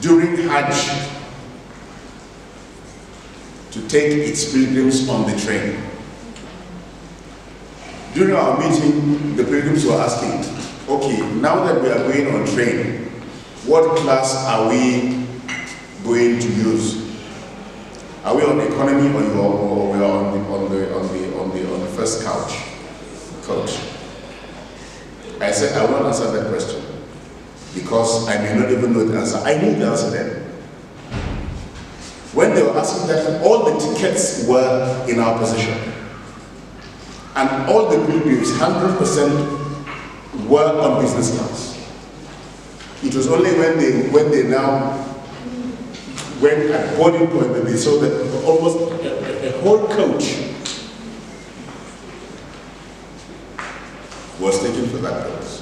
during Hajj to take its pilgrims on the train. During our meeting, the pilgrims were asking, okay, now that we are going on train, what class are we going to use? Are we on economy or we are on the first coach? I said I won't answer that question because I may not even know the answer. I knew the answer then. When they were asking that, all the tickets were in our possession, and all the pilgrims, 100%, were on business class. It was only when they now went at boarding point that they saw that almost a whole coach was taken for that purpose.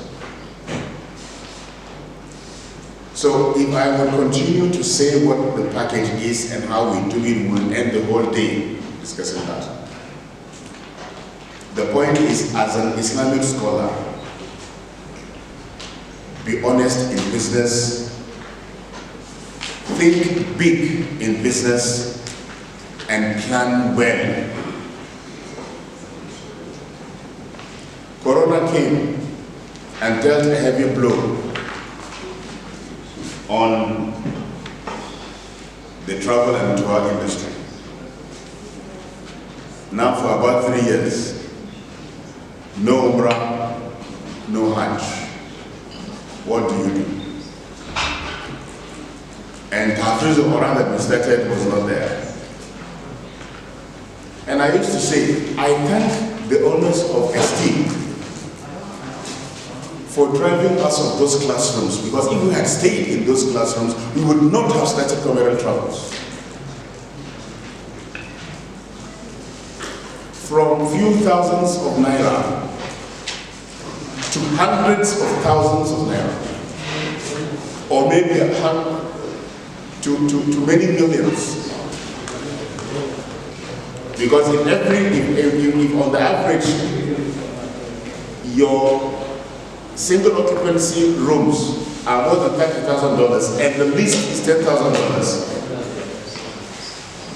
So if I would continue to say what the package is and how we do it, we'll end the whole day discussing that. The point is, as an Islamic scholar, be honest in business, think big in business, and plan well. Corona came and dealt a heavy blow on the travel and tour industry. Now for about 3 years, no Umrah, no Hajj. What do you do? And Tahfiz al-Quran that we started was not there. And I used to say, I thank the owners of ST for driving us of those classrooms, because if we had stayed in those classrooms, we would not have started Commercial Travels. From few thousands of naira to hundreds of thousands of naira, or maybe to many millions. Because if on the average, your single occupancy rooms are more than $30,000 and the least is $10,000,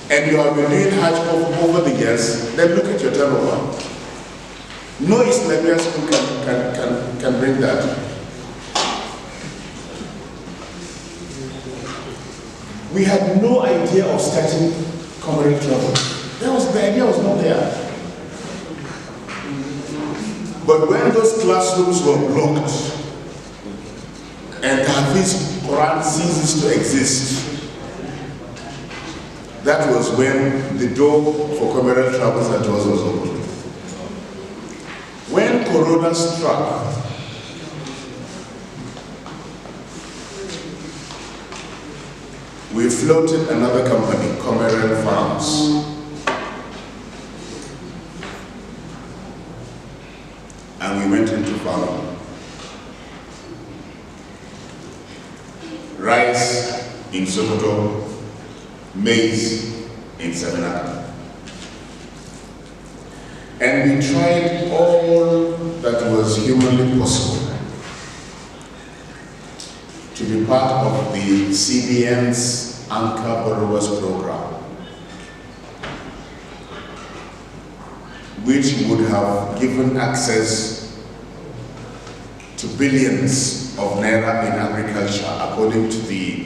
and you have been doing Hajj over the years, then look at your turnover. No Islamic school can bring that. We had no idea of starting commercial travel. The idea was not there. But when those classrooms were blocked and Tahfiz Quran ceases to exist, that was when the door for commercial travels and tours was opened. When Corona struck, we floated another company, Commercial Farms. And we went into farming. Rice in Sokoto, maize in Seminaka. And we tried all that was humanly possible to be part of the CBN's Anchor Borrowers Program, which would have given access to billions of naira in agriculture according to the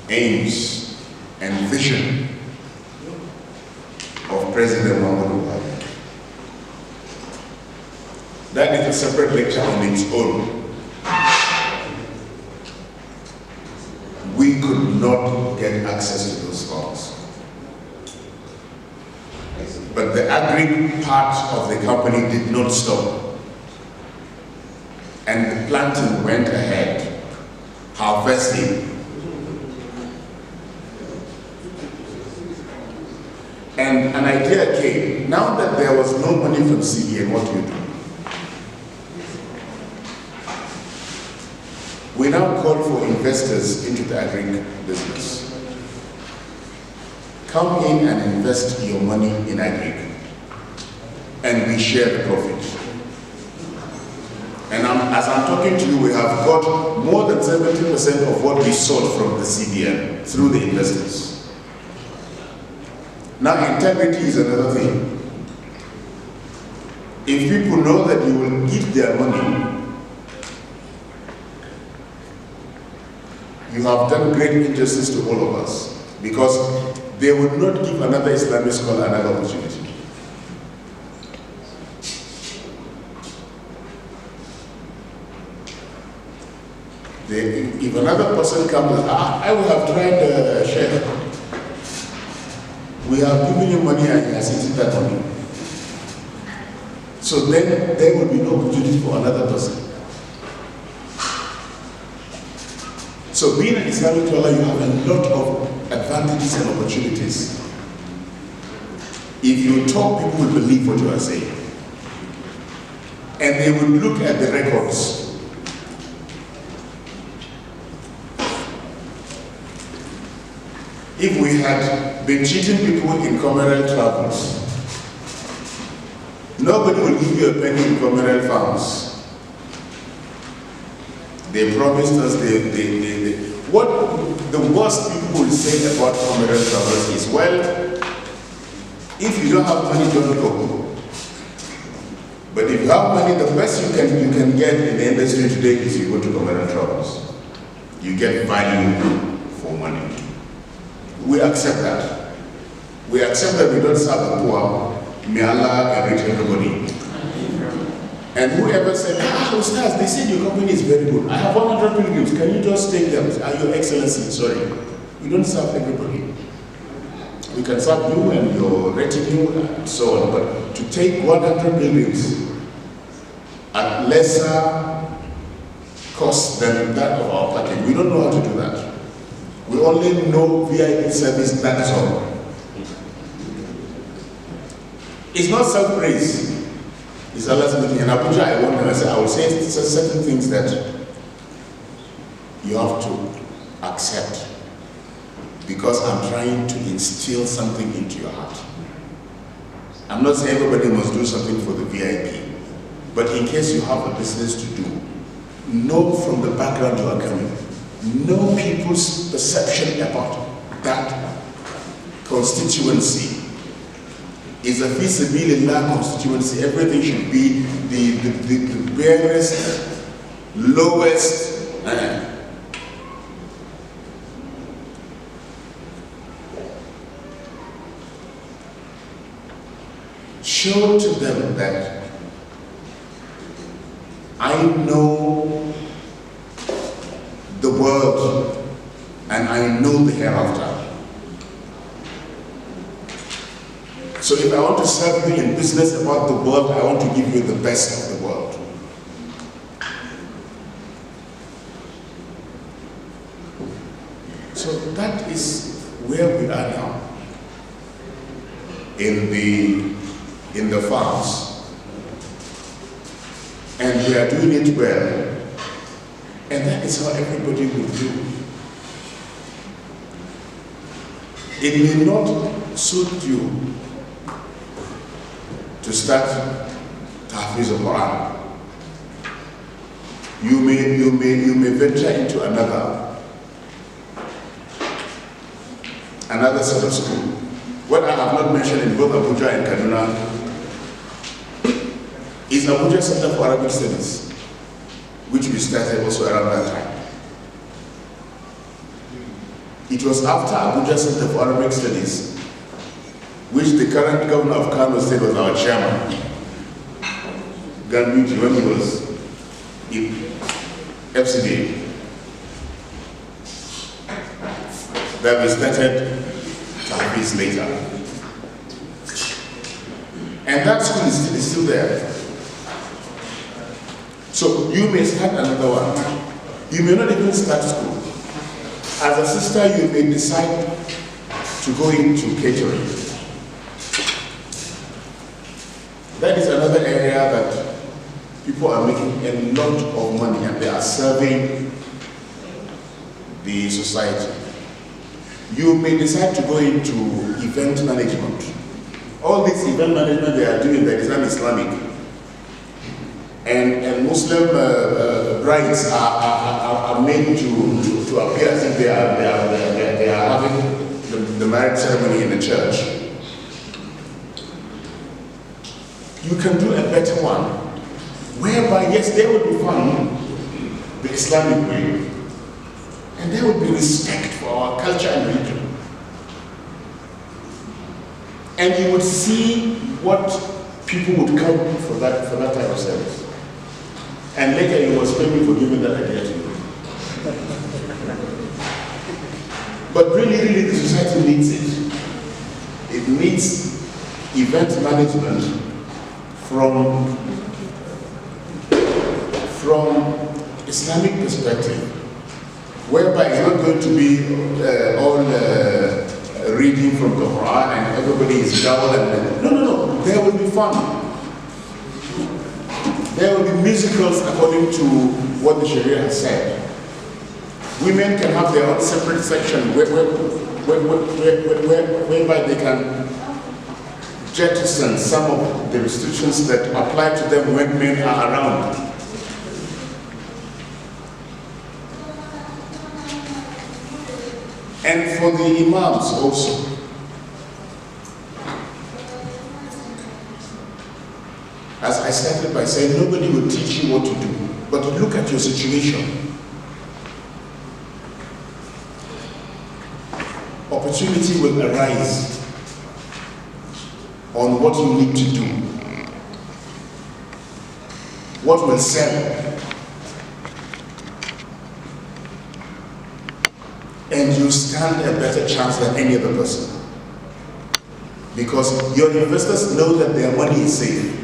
aims and vision of President Muhammadu Buhari. That is a separate lecture on its own. We could not get access to those funds. But the agri part of the company did not stop. And the planting went ahead, harvesting. And an idea came. Now that there was no money from CBN, what do you do? We now call for investors into the agri business. Come in and invest your money in agri, and we share the profit. And as I'm talking to you, we have got more than 70% of what we sold from the CBN through the investors. Now, integrity is another thing. If people know that you will eat their money, you have done great injustice to all of us, because they would not give another Islamic scholar another opportunity. If another person comes, I will have tried Sheikh. We have given you money and he has eaten that money. So then there will be no opportunity for another person. So being an Islamic scholar, you have a lot of advantages and opportunities. If you talk, people will believe what you are saying. And they will look at the records. If we had been cheating people in communal travels, nobody will give you a penny in communal farms. They promised us, what the worst people will say about communal travels is, well, if you don't have money, don't go. But if you have money, the best you can get in the industry today is you go to communal travels. You get value for money. We accept that. We accept that we don't serve the poor. May Allah enrich everybody. And whoever said, Ustaz, they said your company is very good. I have 100 pilgrims. Can you just take them? Your Excellency, sorry. We don't serve everybody. We can serve you and your retinue and so on. But to take 100 pilgrims at lesser cost than that of our package, we don't know how to do that. We only know VIP service, that is all. It's not self-praise. It's Allah's meeting. In Abuja, I will say certain things that you have to accept, because I'm trying to instill something into your heart. I'm not saying everybody must do something for the VIP, but in case you have a business to do, know from the background you are coming. Know people's perception about that constituency. Is a fi sabilillah constituency. Everything should be the barest, lowest. Show to them that I know the world and I know the hereafter. So if I want to serve you in business about the world, I want to give you the best of the world. So that is where we are now, in the farms, and we are doing it well, and that is how everybody will do. It may not suit you to start Tahfiz al-Quran. You may venture into another sort of school. What I have not mentioned in both Abuja and Kaduna is Abuja Center for Arabic Studies, which we started also around that time. It was after Abuja Center for Arabic Studies, which the current governor of Kano State was our chairman, Ganduji, when he was in FCDA, that we started Tahfiz later. And that school is still there. So you may start another one. You may not even start school. As a sister, you may decide to go into catering. That is another area that people are making a lot of money, and they are serving the society. You may decide to go into event management. All this event management they are doing, that is Islamic. And Muslim brides are going to appear as if they are having the marriage ceremony in the church. You can do a better one, whereby, yes, there will be fun, the Islamic way, and there will be respect for our culture and religion. And you would see what people would come for that type of service. And later you must pay me for giving that idea to you. But really, the society needs it. It needs event management from Islamic perspective, whereby it's not going to be all reading from the Quran and everybody is dull and no. There will be fun. There will be musicals according to what the Sharia has said. Women can have their own separate section whereby they can jettison some of the restrictions that apply to them when men are around. And for the imams also. As I started by saying, nobody will teach you what to do, but look at your situation. Opportunity will arise on what you need to do, what will sell, and you stand a better chance than any other person, because your investors know that their money is safe.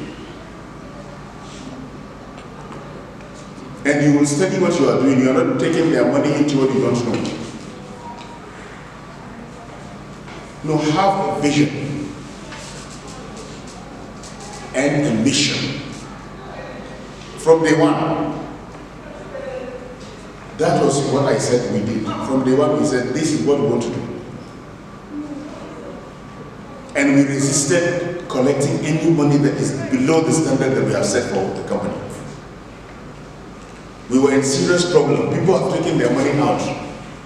And you will study what you are doing. You are not taking their money into what you don't know. No, have a vision and a mission from day one. That was what I said we did. From day one, we said, this is what we want to do. And we resisted collecting any money that is below the standard that we have set for the company. We were in serious problem. People have taken their money out.